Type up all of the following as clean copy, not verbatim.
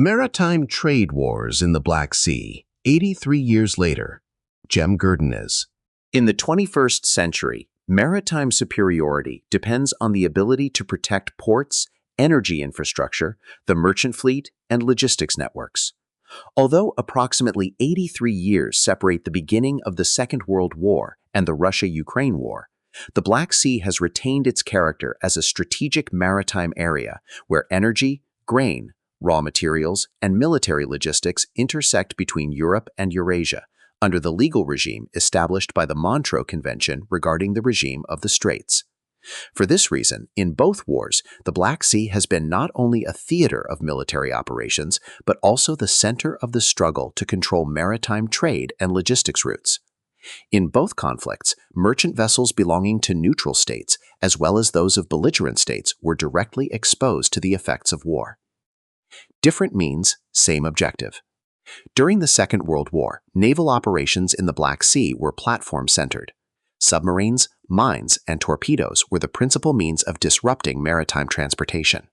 Maritime trade wars in the Black Sea, 83 years later. Gürdeniz. In the 21st century, maritime superiority depends on the ability to protect ports, energy infrastructure, the merchant fleet, and logistics networks. Although approximately 83 years separate the beginning of the Second World War and the Russia-Ukraine War, the Black Sea has retained its character as a strategic maritime area where energy, grain, raw materials, and military logistics intersect between Europe and Eurasia, under the legal regime established by the Montreux Convention regarding the regime of the Straits. For this reason, in both wars, the Black Sea has been not only a theater of military operations, but also the center of the struggle to control maritime trade and logistics routes. In both conflicts, merchant vessels belonging to neutral states, as well as those of belligerent states, were directly exposed to the effects of war. Different means, same objective. During the Second World War, naval operations in the Black Sea were platform-centered. Submarines, mines, and torpedoes were the principal means of disrupting maritime transportation.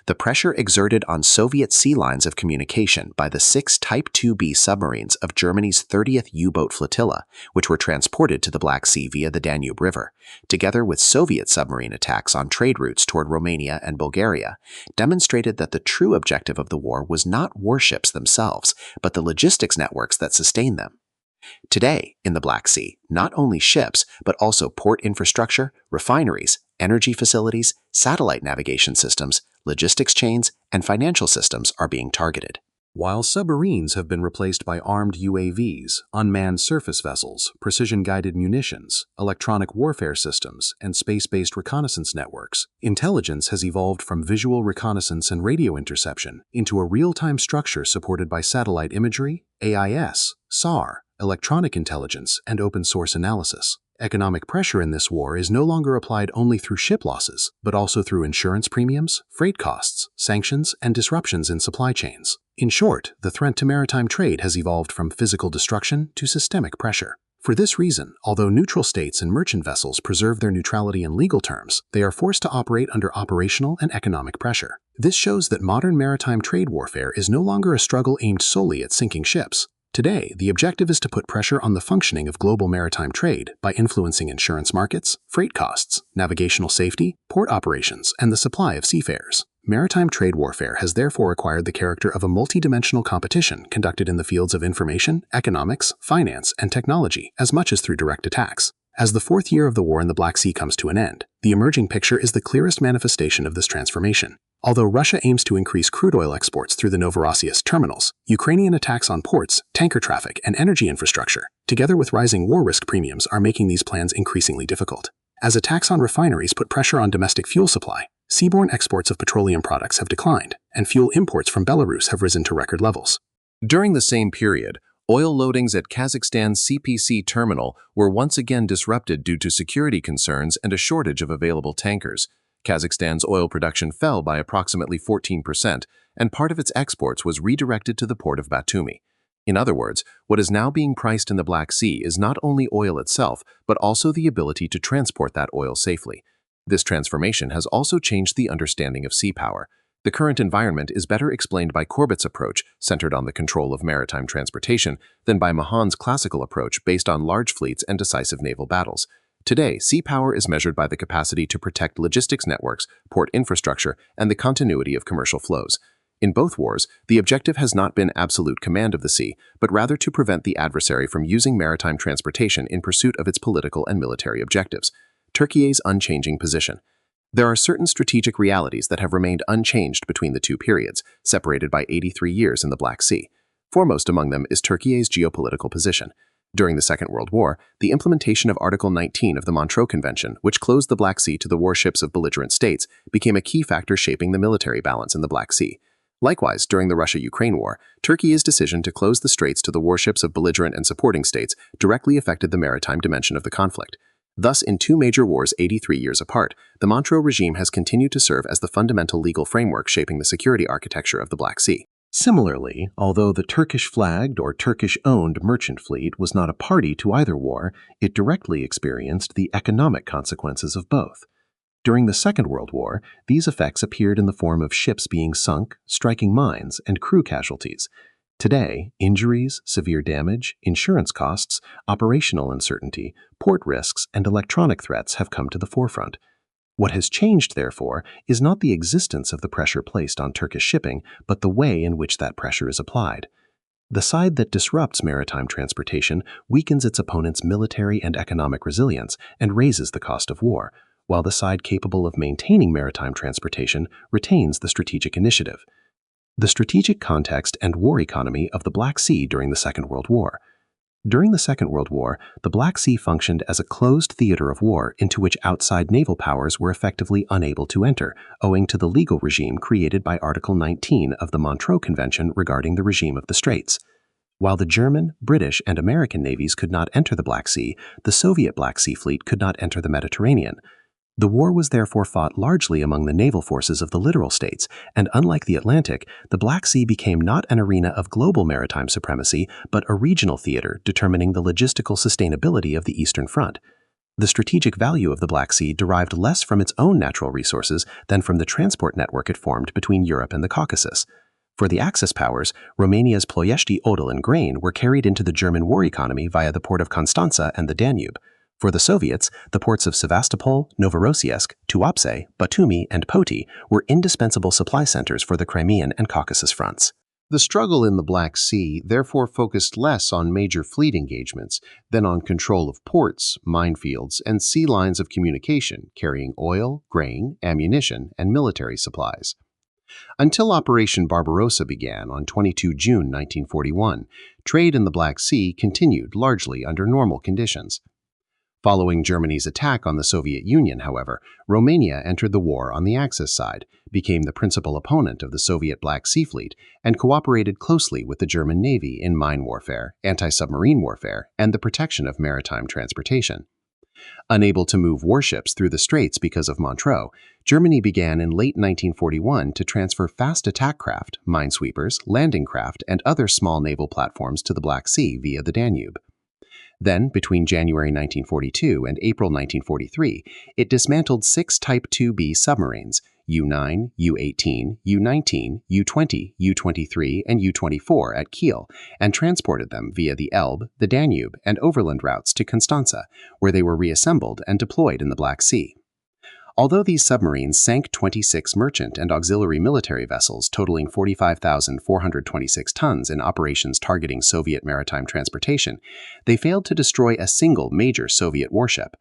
The pressure exerted on Soviet sea lines of communication by the 6 Type 2B submarines of Germany's 30th U-boat flotilla, which were transported to the Black Sea via the Danube River, together with Soviet submarine attacks on trade routes toward Romania and Bulgaria, demonstrated that the true objective of the war was not warships themselves, but the logistics networks that sustained them. Today, in the Black Sea, not only ships, but also port infrastructure, refineries, energy facilities, satellite navigation systems, logistics chains, and financial systems are being targeted. While submarines have been replaced by armed UAVs, unmanned surface vessels, precision-guided munitions, electronic warfare systems, and space-based reconnaissance networks, intelligence has evolved from visual reconnaissance and radio interception into a real-time structure supported by satellite imagery, AIS, SAR, electronic intelligence, and open-source analysis. Economic pressure in this war is no longer applied only through ship losses, but also through insurance premiums, freight costs, sanctions, and disruptions in supply chains. In short, the threat to maritime trade has evolved from physical destruction to systemic pressure. For this reason, although neutral states and merchant vessels preserve their neutrality in legal terms, they are forced to operate under operational and economic pressure. This shows that modern maritime trade warfare is no longer a struggle aimed solely at sinking ships. Today, the objective is to put pressure on the functioning of global maritime trade by influencing insurance markets, freight costs, navigational safety, port operations, and the supply of seafarers. Maritime trade warfare has therefore acquired the character of a multidimensional competition conducted in the fields of information, economics, finance, and technology, as much as through direct attacks. As the 4th year of the war in the Black Sea comes to an end, the emerging picture is the clearest manifestation of this transformation. Although Russia aims to increase crude oil exports through the Novorossiysk terminals, Ukrainian attacks on ports, tanker traffic, and energy infrastructure, together with rising war risk premiums, are making these plans increasingly difficult. As attacks on refineries put pressure on domestic fuel supply, seaborne exports of petroleum products have declined, and fuel imports from Belarus have risen to record levels. During the same period, oil loadings at Kazakhstan's CPC terminal were once again disrupted due to security concerns and a shortage of available tankers. Kazakhstan's oil production fell by approximately 14%, and part of its exports was redirected to the port of Batumi. In other words, what is now being priced in the Black Sea is not only oil itself, but also the ability to transport that oil safely. This transformation has also changed the understanding of sea power. The current environment is better explained by Corbett's approach, centered on the control of maritime transportation, than by Mahan's classical approach based on large fleets and decisive naval battles. Today, sea power is measured by the capacity to protect logistics networks, port infrastructure, and the continuity of commercial flows. In both wars, the objective has not been absolute command of the sea, but rather to prevent the adversary from using maritime transportation in pursuit of its political and military objectives. Turkey's unchanging position. There are certain strategic realities that have remained unchanged between the two periods, separated by 83 years in the Black Sea. Foremost among them is Turkey's geopolitical position. During the Second World War, the implementation of Article 19 of the Montreux Convention, which closed the Black Sea to the warships of belligerent states, became a key factor shaping the military balance in the Black Sea. Likewise, during the Russia-Ukraine War, Turkey's decision to close the straits to the warships of belligerent and supporting states directly affected the maritime dimension of the conflict. Thus, in two major wars 83 years apart, the Montreux regime has continued to serve as the fundamental legal framework shaping the security architecture of the Black Sea. Similarly, although the Turkish-flagged or Turkish-owned merchant fleet was not a party to either war, it directly experienced the economic consequences of both. During the Second World War, these effects appeared in the form of ships being sunk, striking mines, and crew casualties. Today, injuries, severe damage, insurance costs, operational uncertainty, port risks, and electronic threats have come to the forefront. What has changed, therefore, is not the existence of the pressure placed on Turkish shipping, but the way in which that pressure is applied. The side that disrupts maritime transportation weakens its opponent's military and economic resilience and raises the cost of war, while the side capable of maintaining maritime transportation retains the strategic initiative. The strategic context and war economy of the Black Sea during the Second World War. During the Second World War, the Black Sea functioned as a closed theater of war into which outside naval powers were effectively unable to enter, owing to the legal regime created by Article 19 of the Montreux Convention regarding the regime of the Straits. While the German, British, and American navies could not enter the Black Sea, the Soviet Black Sea Fleet could not enter the Mediterranean. The war was therefore fought largely among the naval forces of the littoral states, and unlike the Atlantic, the Black Sea became not an arena of global maritime supremacy, but a regional theater determining the logistical sustainability of the Eastern Front. The strategic value of the Black Sea derived less from its own natural resources than from the transport network it formed between Europe and the Caucasus. For the Axis powers, Romania's Ploiești, Odel, and grain were carried into the German war economy via the port of Constanța and the Danube. For the Soviets, the ports of Sevastopol, Novorossiysk, Tuapse, Batumi, and Poti were indispensable supply centers for the Crimean and Caucasus fronts. The struggle in the Black Sea therefore focused less on major fleet engagements than on control of ports, minefields, and sea lines of communication carrying oil, grain, ammunition, and military supplies. Until Operation Barbarossa began on 22 June 1941, trade in the Black Sea continued largely under normal conditions. Following Germany's attack on the Soviet Union, however, Romania entered the war on the Axis side, became the principal opponent of the Soviet Black Sea Fleet, and cooperated closely with the German Navy in mine warfare, anti-submarine warfare, and the protection of maritime transportation. Unable to move warships through the straits because of Montreux, Germany began in late 1941 to transfer fast attack craft, minesweepers, landing craft, and other small naval platforms to the Black Sea via the Danube. Then, between January 1942 and April 1943, it dismantled 6 Type 2B submarines, U-9, U-18, U-19, U-20, U-23, and U-24 at Kiel, and transported them via the Elbe, the Danube, and overland routes to Constanța, where they were reassembled and deployed in the Black Sea. Although these submarines sank 26 merchant and auxiliary military vessels totaling 45,426 tons in operations targeting Soviet maritime transportation, they failed to destroy a single major Soviet warship.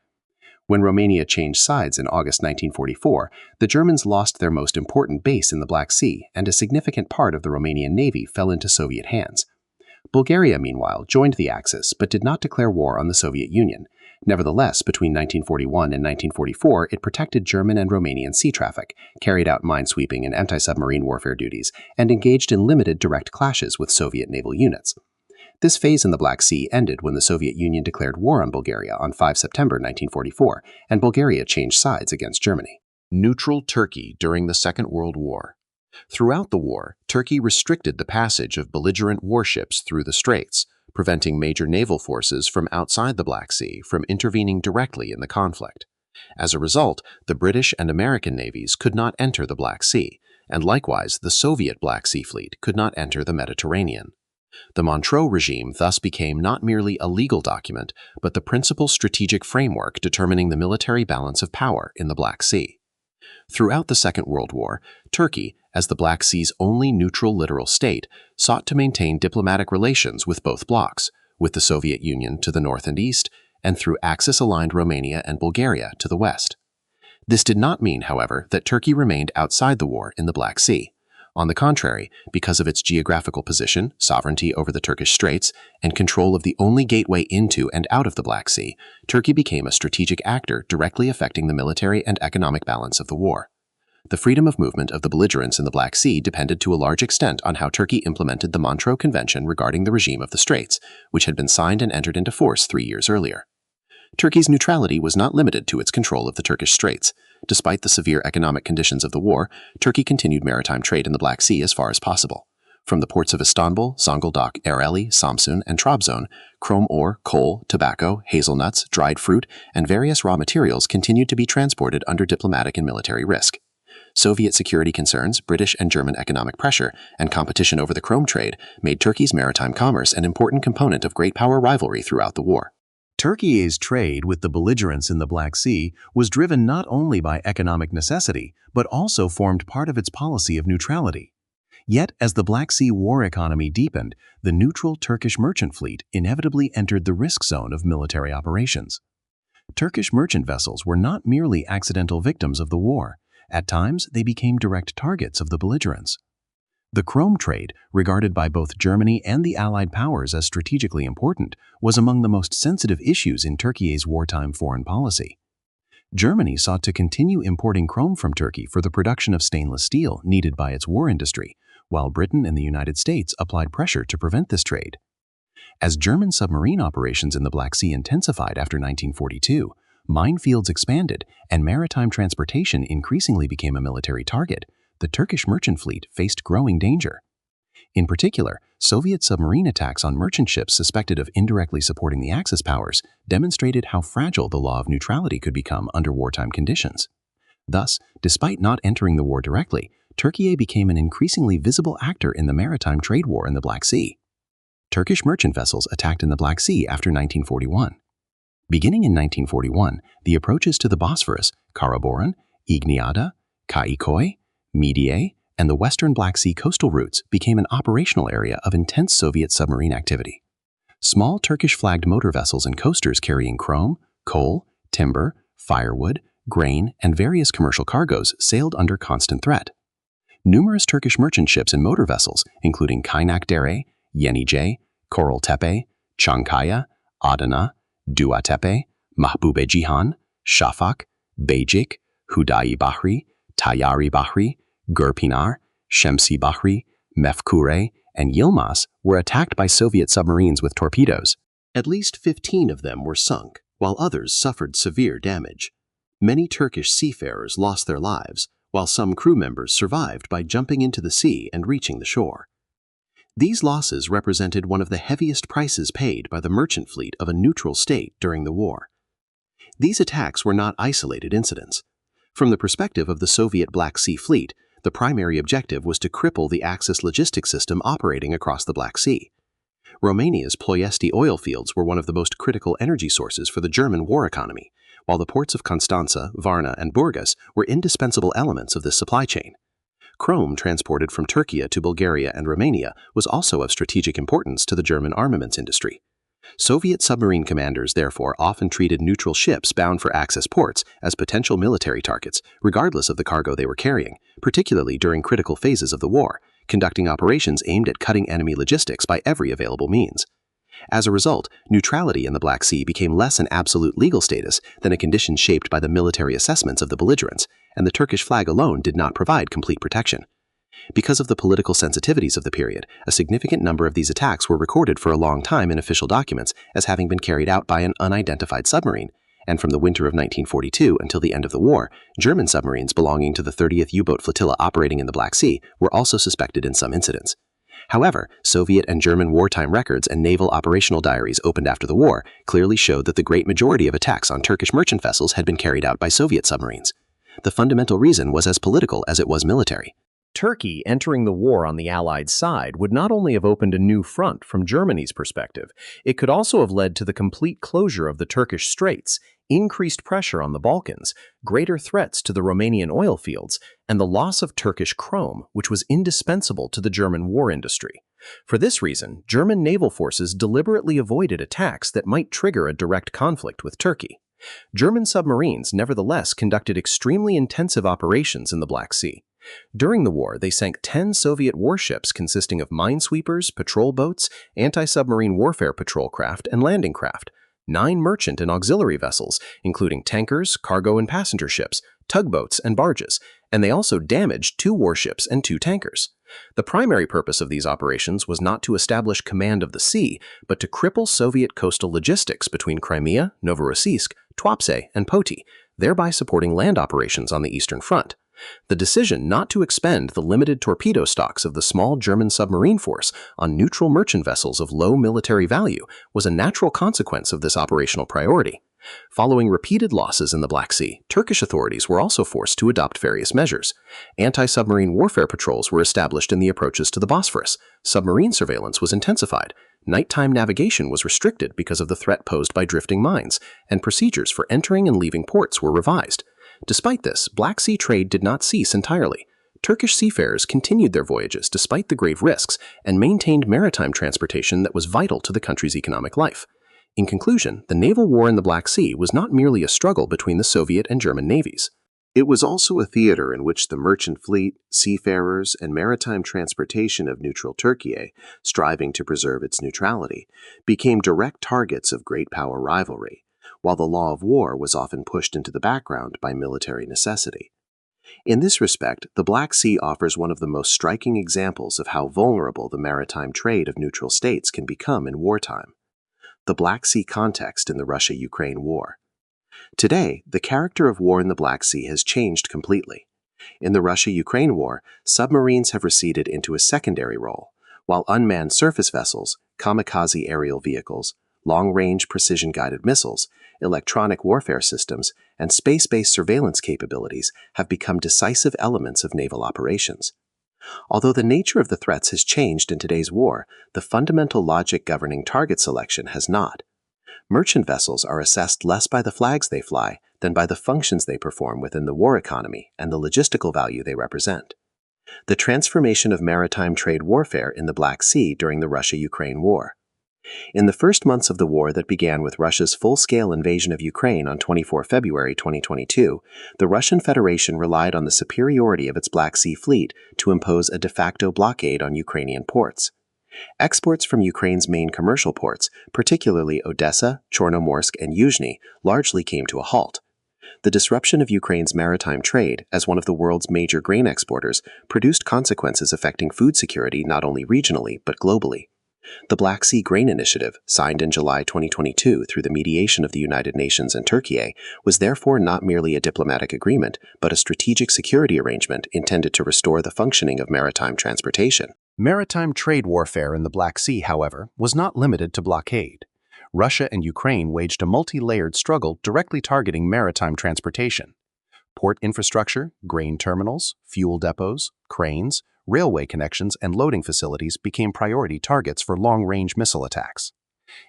When Romania changed sides in August 1944, the Germans lost their most important base in the Black Sea, and a significant part of the Romanian Navy fell into Soviet hands. Bulgaria, meanwhile, joined the Axis but did not declare war on the Soviet Union. Nevertheless, between 1941 and 1944, it protected German and Romanian sea traffic, carried out minesweeping and anti-submarine warfare duties, and engaged in limited direct clashes with Soviet naval units. This phase in the Black Sea ended when the Soviet Union declared war on Bulgaria on 5 September 1944, and Bulgaria changed sides against Germany. Neutral Turkey during the Second World War. Throughout the war, Turkey restricted the passage of belligerent warships through the straits, preventing major naval forces from outside the Black Sea from intervening directly in the conflict. As a result, the British and American navies could not enter the Black Sea, and likewise the Soviet Black Sea Fleet could not enter the Mediterranean. The Montreux regime thus became not merely a legal document, but the principal strategic framework determining the military balance of power in the Black Sea. Throughout the Second World War, Turkey, as the Black Sea's only neutral littoral state, sought to maintain diplomatic relations with both blocs, with the Soviet Union to the north and east, and through Axis-aligned Romania and Bulgaria to the west. This did not mean, however, that Turkey remained outside the war in the Black Sea. On the contrary, because of its geographical position, sovereignty over the Turkish Straits, and control of the only gateway into and out of the Black Sea, Turkey became a strategic actor directly affecting the military and economic balance of the war. The freedom of movement of the belligerents in the Black Sea depended to a large extent on how Turkey implemented the Montreux Convention regarding the regime of the Straits, which had been signed and entered into force 3 years earlier. Turkey's neutrality was not limited to its control of the Turkish Straits. Despite the severe economic conditions of the war, Turkey continued maritime trade in the Black Sea as far as possible. From the ports of Istanbul, Zonguldak, Ereğli, Samsun, and Trabzon, chrome ore, coal, tobacco, hazelnuts, dried fruit, and various raw materials continued to be transported under diplomatic and military risk. Soviet security concerns, British and German economic pressure, and competition over the chrome trade made Turkey's maritime commerce an important component of great power rivalry throughout the war. Turkey's trade with the belligerents in the Black Sea was driven not only by economic necessity, but also formed part of its policy of neutrality. Yet, as the Black Sea war economy deepened, the neutral Turkish merchant fleet inevitably entered the risk zone of military operations. Turkish merchant vessels were not merely accidental victims of the war. At times, they became direct targets of the belligerents. The chrome trade, regarded by both Germany and the Allied powers as strategically important, was among the most sensitive issues in Turkey's wartime foreign policy. Germany sought to continue importing chrome from Turkey for the production of stainless steel needed by its war industry, while Britain and the United States applied pressure to prevent this trade. As German submarine operations in the Black Sea intensified after 1942, minefields expanded and maritime transportation increasingly became a military target. The Turkish merchant fleet faced growing danger. In particular, Soviet submarine attacks on merchant ships suspected of indirectly supporting the Axis powers demonstrated how fragile the law of neutrality could become under wartime conditions. Thus, despite not entering the war directly, Turkey became an increasingly visible actor in the maritime trade war in the Black Sea. Turkish merchant vessels attacked in the Black Sea after 1941. Beginning in 1941, the approaches to the Bosphorus, Karaboran, Igniada, Kaikoi, Media, and the western Black Sea coastal routes became an operational area of intense Soviet submarine activity. Small Turkish-flagged motor vessels and coasters carrying chrome, coal, timber, firewood, grain, and various commercial cargoes sailed under constant threat. Numerous Turkish merchant ships and motor vessels, including Kaynakdere, Yenice, Koraltepe, Çankaya, Adana, Duatepe, Mahbube Cihan, Şafak, Beycik, Hudayi Bahri, Tayyari Bahri, Gürpinar, Şemsi Bahri, Mefkure, and Yilmaz were attacked by Soviet submarines with torpedoes. At least 15 of them were sunk, while others suffered severe damage. Many Turkish seafarers lost their lives, while some crew members survived by jumping into the sea and reaching the shore. These losses represented one of the heaviest prices paid by the merchant fleet of a neutral state during the war. These attacks were not isolated incidents. From the perspective of the Soviet Black Sea Fleet, the primary objective was to cripple the Axis logistics system operating across the Black Sea. Romania's Ploiesti oil fields were one of the most critical energy sources for the German war economy, while the ports of Constanța, Varna, and Burgas were indispensable elements of this supply chain. Chrome transported from Turkey to Bulgaria and Romania was also of strategic importance to the German armaments industry. Soviet submarine commanders therefore often treated neutral ships bound for Axis ports as potential military targets, regardless of the cargo they were carrying, particularly during critical phases of the war, conducting operations aimed at cutting enemy logistics by every available means. As a result, neutrality in the Black Sea became less an absolute legal status than a condition shaped by the military assessments of the belligerents, and the Turkish flag alone did not provide complete protection. Because of the political sensitivities of the period, a significant number of these attacks were recorded for a long time in official documents as having been carried out by an unidentified submarine, and from the winter of 1942 until the end of the war, German submarines belonging to the 30th U-boat flotilla operating in the Black Sea were also suspected in some incidents. However, Soviet and German wartime records and naval operational diaries opened after the war clearly showed that the great majority of attacks on Turkish merchant vessels had been carried out by Soviet submarines. The fundamental reason was as political as it was military. Turkey entering the war on the Allied side would not only have opened a new front from Germany's perspective, it could also have led to the complete closure of the Turkish Straits, increased pressure on the Balkans, greater threats to the Romanian oil fields, and the loss of Turkish chrome, which was indispensable to the German war industry. For this reason, German naval forces deliberately avoided attacks that might trigger a direct conflict with Turkey. German submarines nevertheless conducted extremely intensive operations in the Black Sea. During the war, they sank 10 Soviet warships consisting of minesweepers, patrol boats, anti-submarine warfare patrol craft, and landing craft, 9 merchant and auxiliary vessels, including tankers, cargo and passenger ships, tugboats, and barges, and they also damaged 2 warships and 2 tankers. The primary purpose of these operations was not to establish command of the sea, but to cripple Soviet coastal logistics between Crimea, Novorossiysk, Tuapse, and Poti, thereby supporting land operations on the Eastern Front. The decision not to expend the limited torpedo stocks of the small German submarine force on neutral merchant vessels of low military value was a natural consequence of this operational priority. Following repeated losses in the Black Sea, Turkish authorities were also forced to adopt various measures. Anti-submarine warfare patrols were established in the approaches to the Bosphorus. Submarine surveillance was intensified. Nighttime navigation was restricted because of the threat posed by drifting mines, and procedures for entering and leaving ports were revised. Despite this, Black Sea trade did not cease entirely. Turkish seafarers continued their voyages despite the grave risks and maintained maritime transportation that was vital to the country's economic life. In conclusion, the naval war in the Black Sea was not merely a struggle between the Soviet and German navies. It was also a theater in which the merchant fleet, seafarers, and maritime transportation of neutral Turkey, striving to preserve its neutrality, became direct targets of great power rivalry, while the law of war was often pushed into the background by military necessity. In this respect, the Black Sea offers one of the most striking examples of how vulnerable the maritime trade of neutral states can become in wartime. The Black Sea context in the Russia-Ukraine war. Today, the character of war in the Black Sea has changed completely. In the Russia-Ukraine war, submarines have receded into a secondary role, while unmanned surface vessels, kamikaze aerial vehicles, long-range precision-guided missiles, electronic warfare systems, and space-based surveillance capabilities have become decisive elements of naval operations. Although the nature of the threats has changed in today's war, the fundamental logic governing target selection has not. Merchant vessels are assessed less by the flags they fly than by the functions they perform within the war economy and the logistical value they represent. The transformation of maritime trade warfare in the Black Sea during the Russia-Ukraine war. In the first months of the war that began with Russia's full-scale invasion of Ukraine on 24 February 2022, the Russian Federation relied on the superiority of its Black Sea fleet to impose a de facto blockade on Ukrainian ports. Exports from Ukraine's main commercial ports, particularly Odessa, Chornomorsk, and Yuzhny, largely came to a halt. The disruption of Ukraine's maritime trade, as one of the world's major grain exporters, produced consequences affecting food security not only regionally but globally. The Black Sea Grain Initiative, signed in July 2022 through the mediation of the United Nations and Turkey, was therefore not merely a diplomatic agreement, but a strategic security arrangement intended to restore the functioning of maritime transportation. Maritime trade warfare in the Black Sea, however, was not limited to blockade. Russia and Ukraine waged a multi-layered struggle directly targeting maritime transportation. Port infrastructure, grain terminals, fuel depots, cranes, railway connections, and loading facilities became priority targets for long-range missile attacks.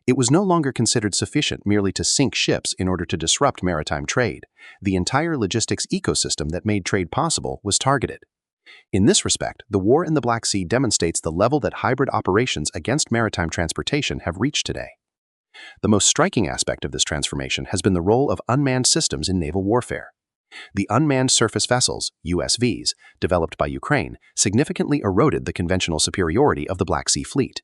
It was no longer considered sufficient merely to sink ships in order to disrupt maritime trade. The entire logistics ecosystem that made trade possible was targeted. In this respect, the war in the Black Sea demonstrates the level that hybrid operations against maritime transportation have reached today. The most striking aspect of this transformation has been the role of unmanned systems in naval warfare. The unmanned surface vessels, USVs, developed by Ukraine, significantly eroded the conventional superiority of the Black Sea fleet.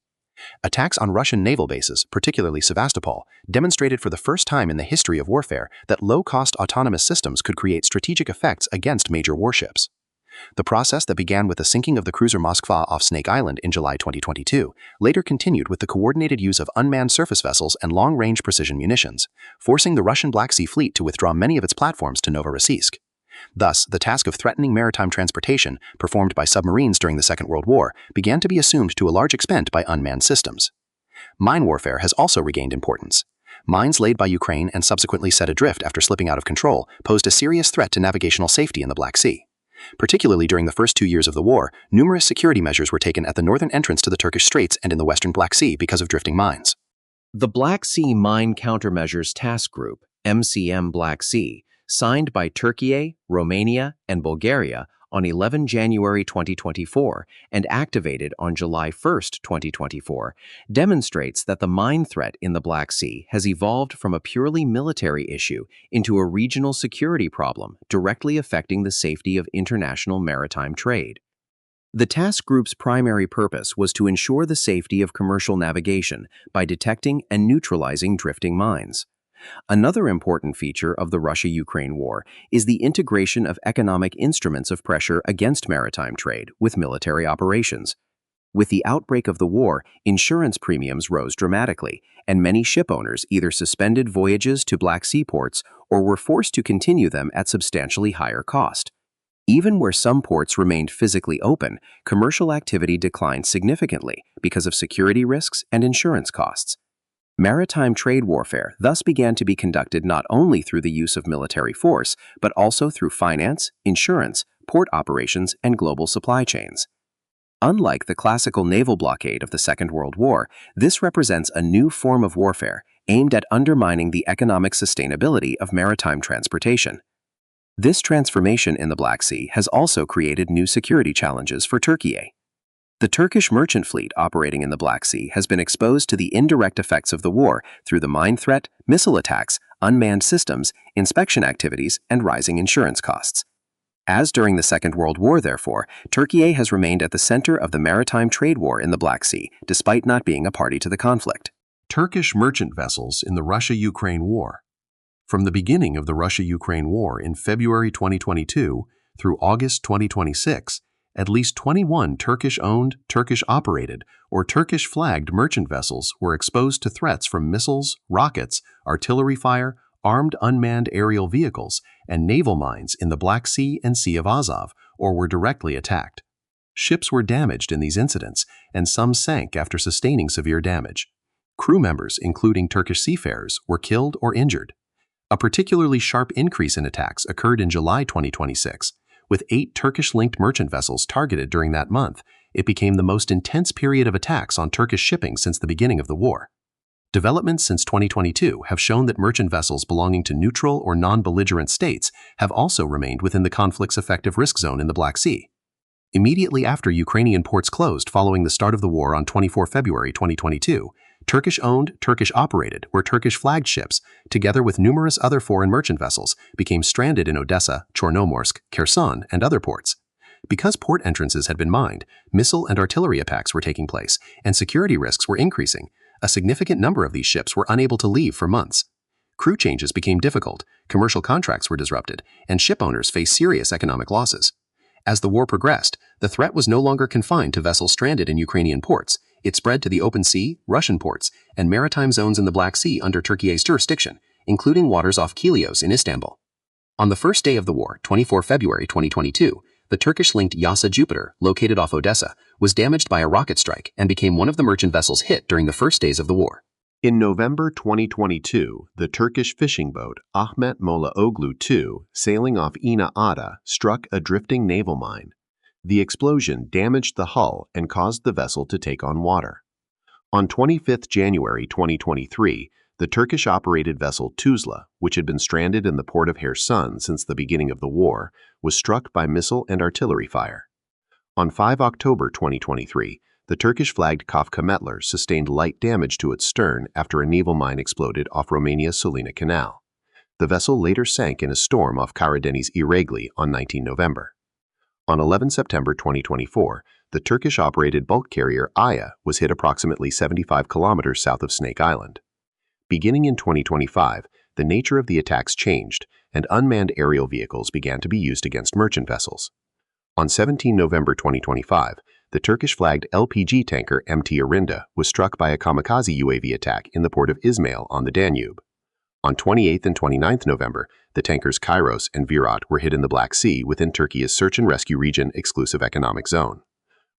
Attacks on Russian naval bases, particularly Sevastopol, demonstrated for the first time in the history of warfare that low-cost autonomous systems could create strategic effects against major warships. The process that began with the sinking of the cruiser Moskva off Snake Island in July 2022 later continued with the coordinated use of unmanned surface vessels and long-range precision munitions, forcing the Russian Black Sea fleet to withdraw many of its platforms to Novorossiysk. Thus, the task of threatening maritime transportation, performed by submarines during the Second World War, began to be assumed to a large extent by unmanned systems. Mine warfare has also regained importance. Mines laid by Ukraine and subsequently set adrift after slipping out of control posed a serious threat to navigational safety in the Black Sea. Particularly during the first 2 years of the war, numerous security measures were taken at the northern entrance to the Turkish Straits and in the western Black Sea because of drifting mines. The Black Sea Mine Countermeasures Task Group, MCM Black Sea, signed by Turkey, Romania, and Bulgaria on 11 January 2024 and activated on July 1, 2024, demonstrates that the mine threat in the Black Sea has evolved from a purely military issue into a regional security problem directly affecting the safety of international maritime trade. The task group's primary purpose was to ensure the safety of commercial navigation by detecting and neutralizing drifting mines. Another important feature of the Russia-Ukraine war is the integration of economic instruments of pressure against maritime trade with military operations. With the outbreak of the war, insurance premiums rose dramatically, and many shipowners either suspended voyages to Black Sea ports or were forced to continue them at substantially higher cost. Even where some ports remained physically open, commercial activity declined significantly because of security risks and insurance costs. Maritime trade warfare thus began to be conducted not only through the use of military force, but also through finance, insurance, port operations, and global supply chains. Unlike the classical naval blockade of the Second World War, this represents a new form of warfare aimed at undermining the economic sustainability of maritime transportation. This transformation in the Black Sea has also created new security challenges for Turkey. The Turkish merchant fleet operating in the Black Sea has been exposed to the indirect effects of the war through the mine threat, missile attacks, unmanned systems, inspection activities, and rising insurance costs. As during the Second World War, therefore, Turkey has remained at the center of the maritime trade war in the Black Sea, despite not being a party to the conflict. Turkish merchant vessels in the Russia-Ukraine War. From the beginning of the Russia-Ukraine War in February 2022 through August 2026, at least 21 Turkish-owned, Turkish-operated, or Turkish-flagged merchant vessels were exposed to threats from missiles, rockets, artillery fire, armed unmanned aerial vehicles, and naval mines in the Black Sea and Sea of Azov, or were directly attacked. Ships were damaged in these incidents, and some sank after sustaining severe damage. Crew members, including Turkish seafarers, were killed or injured. A particularly sharp increase in attacks occurred in July 2026. With 8 Turkish-linked merchant vessels targeted during that month, it became the most intense period of attacks on Turkish shipping since the beginning of the war. Developments since 2022 have shown that merchant vessels belonging to neutral or non-belligerent states have also remained within the conflict's effective risk zone in the Black Sea. Immediately after Ukrainian ports closed following the start of the war on 24 February 2022, Turkish-owned, Turkish-operated, or Turkish-flagged ships, together with numerous other foreign merchant vessels, became stranded in Odessa, Chornomorsk, Kherson, and other ports. Because port entrances had been mined, missile and artillery attacks were taking place, and security risks were increasing, a significant number of these ships were unable to leave for months. Crew changes became difficult, commercial contracts were disrupted, and ship owners faced serious economic losses. As the war progressed, the threat was no longer confined to vessels stranded in Ukrainian ports. It spread to the open sea, Russian ports, and maritime zones in the Black Sea under Turkey's jurisdiction, including waters off Kilios in Istanbul. On the first day of the war, 24 February 2022, the Turkish-linked Yasa Jupiter, located off Odessa, was damaged by a rocket strike and became one of the merchant vessels hit during the first days of the war. In November 2022, the Turkish fishing boat Ahmet Mollaoglu II, sailing off Ina Ada, struck a drifting naval mine. The explosion damaged the hull and caused the vessel to take on water. On 25 January 2023, the Turkish-operated vessel Tuzla, which had been stranded in the port of Kherson since the beginning of the war, was struck by missile and artillery fire. On 5 October 2023, the Turkish-flagged Kafka Metler sustained light damage to its stern after a naval mine exploded off Romania's Sulina Canal. The vessel later sank in a storm off Gürdeniz Iregli on 19 November. On 11 September 2024, the Turkish-operated bulk carrier Aya was hit approximately 75 kilometers south of Snake Island. Beginning in 2025, the nature of the attacks changed, and unmanned aerial vehicles began to be used against merchant vessels. On 17 November 2025, the Turkish-flagged LPG tanker MT Arinda was struck by a kamikaze UAV attack in the port of Izmail on the Danube. On 28 and 29 November, the tankers Kairos and Virat were hit in the Black Sea within Turkey's search and rescue region exclusive economic zone.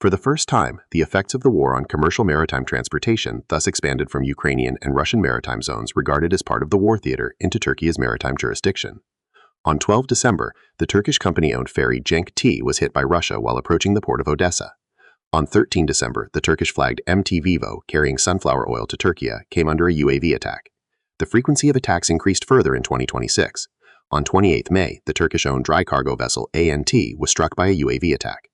For the first time, the effects of the war on commercial maritime transportation thus expanded from Ukrainian and Russian maritime zones regarded as part of the war theater into Turkey's maritime jurisdiction. On 12 December, the Turkish company-owned ferry Cenk T was hit by Russia while approaching the port of Odessa. On 13 December, the Turkish-flagged MT Vivo, carrying sunflower oil to Turkey, came under a UAV attack. The frequency of attacks increased further in 2026. On 28 May, the Turkish-owned dry cargo vessel ANT was struck by a UAV attack.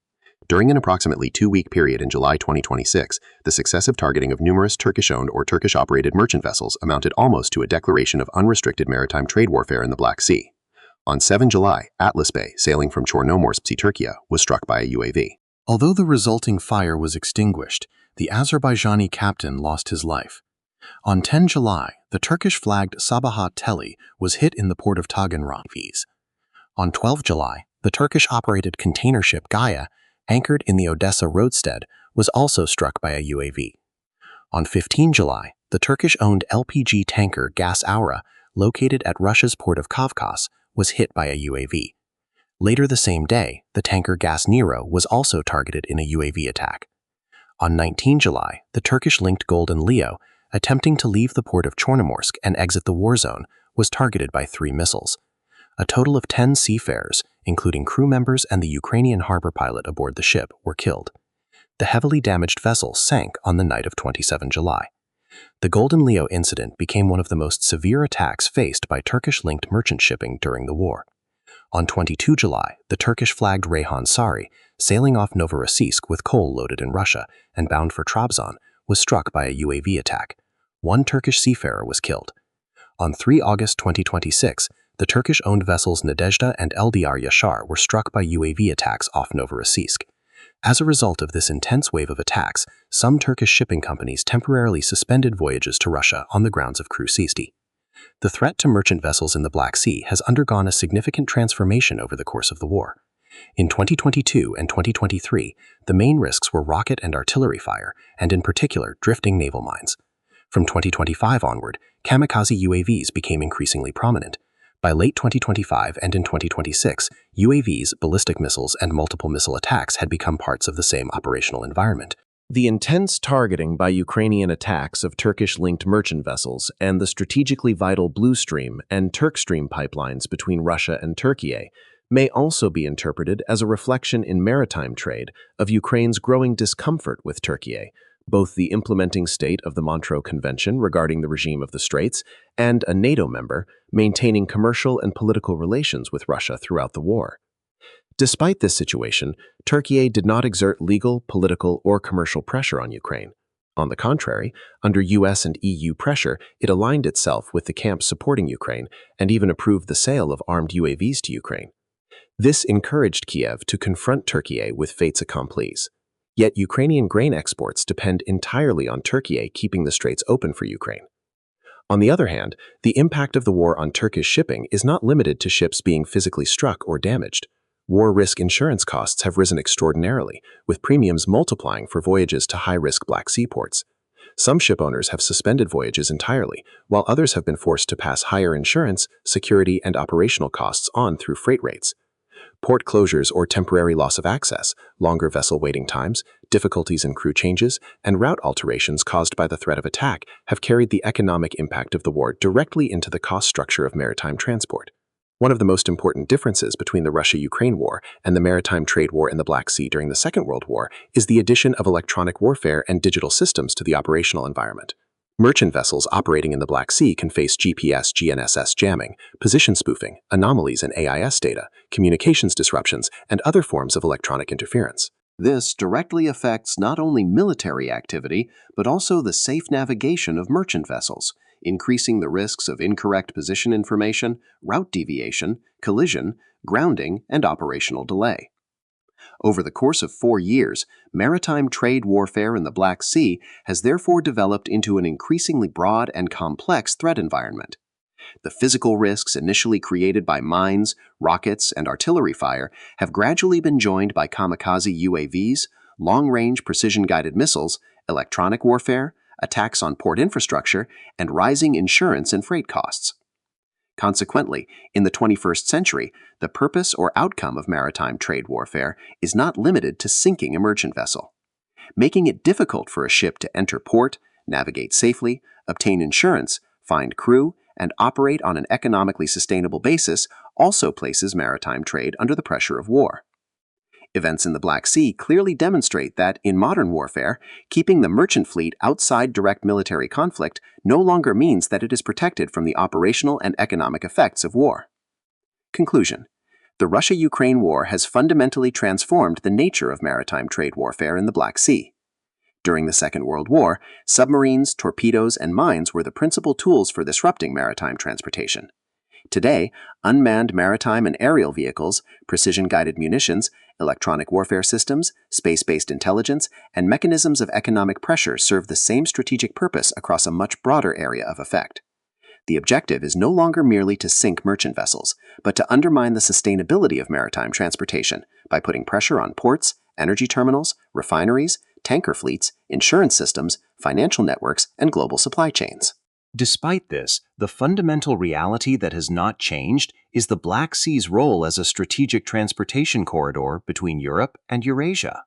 During an approximately 2-week period in July 2026, the successive targeting of numerous Turkish-owned or Turkish-operated merchant vessels amounted almost to a declaration of unrestricted maritime trade warfare in the Black Sea. On 7 July, Atlas Bey, sailing from Chornomorsk, Turkey, was struck by a UAV. Although the resulting fire was extinguished, the Azerbaijani captain lost his life. On 10 July, the Turkish-flagged Sabahat Teli was hit in the port of Taganrog. On 12 July, the Turkish-operated container ship Gaia, anchored in the Odessa roadstead, was also struck by a UAV. On 15 July, the Turkish-owned LPG tanker Gas Aura, located at Russia's port of Kavkaz, was hit by a UAV. Later the same day, the tanker Gas Nero was also targeted in a UAV attack. On 19 July, the Turkish-linked Golden Leo, attempting to leave the port of Chornomorsk and exit the war zone, was targeted by 3 missiles. A total of 10 seafarers, including crew members and the Ukrainian harbor pilot aboard the ship, were killed. The heavily damaged vessel sank on the night of 27 July. The Golden Leo incident became one of the most severe attacks faced by Turkish-linked merchant shipping during the war. On 22 July, the Turkish-flagged Reyhan Sari, sailing off Novorossiysk with coal loaded in Russia and bound for Trabzon, was struck by a UAV attack. 1 Turkish seafarer was killed. On 3 August 2026, the Turkish-owned vessels Nadezhda and Eldar Yashar were struck by UAV attacks off Novorossiysk. As a result of this intense wave of attacks, some Turkish shipping companies temporarily suspended voyages to Russia on the grounds of crew safety. The threat to merchant vessels in the Black Sea has undergone a significant transformation over the course of the war. In 2022 and 2023, the main risks were rocket and artillery fire, and in particular, drifting naval mines. From 2025 onward, kamikaze UAVs became increasingly prominent. By late 2025 and in 2026, UAVs, ballistic missiles, and multiple missile attacks had become parts of the same operational environment. The intense targeting by Ukrainian attacks of Turkish-linked merchant vessels and the strategically vital Blue Stream and Turkstream pipelines between Russia and Turkey may also be interpreted as a reflection in maritime trade of Ukraine's growing discomfort with Turkey, both the implementing state of the Montreux Convention regarding the regime of the Straits and a NATO member maintaining commercial and political relations with Russia throughout the war. Despite this situation, Turkey did not exert legal, political, or commercial pressure on Ukraine. On the contrary, under US and EU pressure, it aligned itself with the camps supporting Ukraine and even approved the sale of armed UAVs to Ukraine. This encouraged Kiev to confront Turkey with fates accomplis. Yet Ukrainian grain exports depend entirely on Turkey keeping the straits open for Ukraine. On the other hand, the impact of the war on Turkish shipping is not limited to ships being physically struck or damaged. War risk insurance costs have risen extraordinarily, with premiums multiplying for voyages to high-risk Black Sea ports. Some shipowners have suspended voyages entirely, while others have been forced to pass higher insurance, security, and operational costs on through freight rates. Port closures or temporary loss of access, longer vessel waiting times, difficulties in crew changes, and route alterations caused by the threat of attack have carried the economic impact of the war directly into the cost structure of maritime transport. One of the most important differences between the Russia-Ukraine war and the maritime trade war in the Black Sea during the Second World War is the addition of electronic warfare and digital systems to the operational environment. Merchant vessels operating in the Black Sea can face GPS/GNSS jamming, position spoofing, anomalies in AIS data, communications disruptions, and other forms of electronic interference. This directly affects not only military activity, but also the safe navigation of merchant vessels, increasing the risks of incorrect position information, route deviation, collision, grounding, and operational delay. Over the course of 4 years, maritime trade warfare in the Black Sea has therefore developed into an increasingly broad and complex threat environment. The physical risks initially created by mines, rockets, and artillery fire have gradually been joined by kamikaze UAVs, long-range precision-guided missiles, electronic warfare, attacks on port infrastructure, and rising insurance and freight costs. Consequently, in the 21st century, the purpose or outcome of maritime trade warfare is not limited to sinking a merchant vessel. Making it difficult for a ship to enter port, navigate safely, obtain insurance, find crew, and operate on an economically sustainable basis also places maritime trade under the pressure of war. Events in the Black Sea clearly demonstrate that, in modern warfare, keeping the merchant fleet outside direct military conflict no longer means that it is protected from the operational and economic effects of war. Conclusion: the Russia-Ukraine war has fundamentally transformed the nature of maritime trade warfare in the Black Sea. During the Second World War, submarines, torpedoes, and mines were the principal tools for disrupting maritime transportation. Today, unmanned maritime and aerial vehicles, precision-guided munitions, electronic warfare systems, space-based intelligence, and mechanisms of economic pressure serve the same strategic purpose across a much broader area of effect. The objective is no longer merely to sink merchant vessels, but to undermine the sustainability of maritime transportation by putting pressure on ports, energy terminals, refineries, tanker fleets, insurance systems, financial networks, and global supply chains. Despite this, the fundamental reality that has not changed is the Black Sea's role as a strategic transportation corridor between Europe and Eurasia.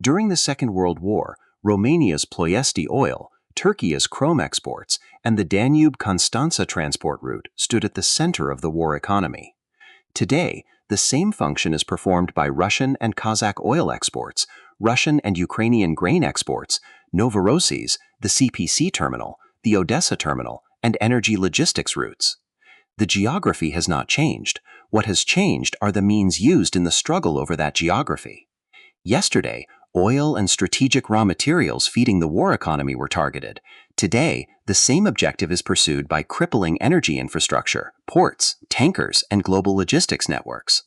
During the Second World War, Romania's Ploiesti oil, Turkey's chrome exports, and the Danube-Constanța transport route stood at the center of the war economy. Today, the same function is performed by Russian and Kazakh oil exports, Russian and Ukrainian grain exports, Novorossiysk, the CPC terminal, the Odessa terminal, and energy logistics routes. The geography has not changed. What has changed are the means used in the struggle over that geography. Yesterday, oil and strategic raw materials feeding the war economy were targeted. Today, the same objective is pursued by crippling energy infrastructure, ports, tankers, and global logistics networks.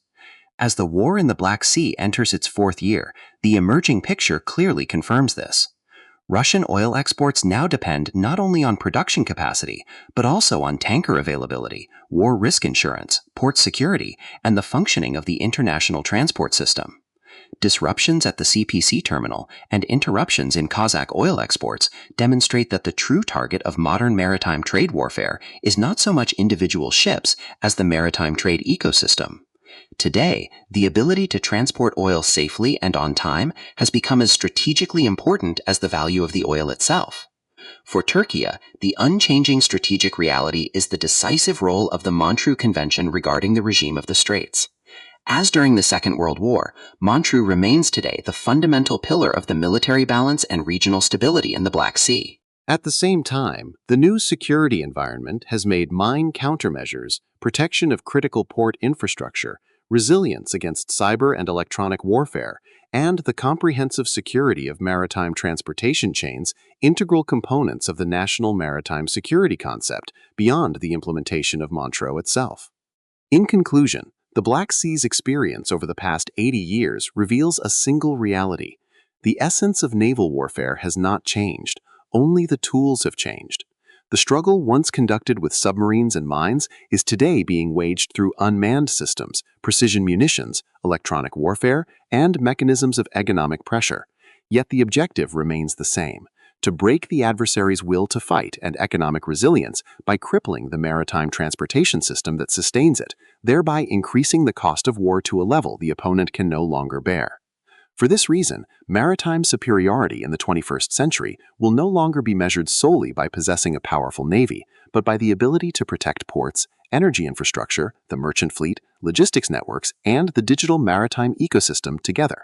As the war in the Black Sea enters its fourth year, the emerging picture clearly confirms this. Russian oil exports now depend not only on production capacity, but also on tanker availability, war risk insurance, port security, and the functioning of the international transport system. Disruptions at the CPC terminal and interruptions in Kazakh oil exports demonstrate that the true target of modern maritime trade warfare is not so much individual ships as the maritime trade ecosystem. Today, the ability to transport oil safely and on time has become as strategically important as the value of the oil itself. For Turkey, the unchanging strategic reality is the decisive role of the Montreux Convention regarding the regime of the Straits. As during the Second World War, Montreux remains today the fundamental pillar of the military balance and regional stability in the Black Sea. At the same time, the new security environment has made mine countermeasures, protection of critical port infrastructure, resilience against cyber and electronic warfare, and the comprehensive security of maritime transportation chains integral components of the national maritime security concept beyond the implementation of Montreux itself. In conclusion, the Black Sea's experience over the past 80 years reveals a single reality. The essence of naval warfare has not changed, only the tools have changed. The struggle once conducted with submarines and mines is today being waged through unmanned systems, precision munitions, electronic warfare, and mechanisms of economic pressure. Yet the objective remains the same: to break the adversary's will to fight and economic resilience by crippling the maritime transportation system that sustains it, thereby increasing the cost of war to a level the opponent can no longer bear. For this reason, maritime superiority in the 21st century will no longer be measured solely by possessing a powerful navy, but by the ability to protect ports, energy infrastructure, the merchant fleet, logistics networks, and the digital maritime ecosystem together.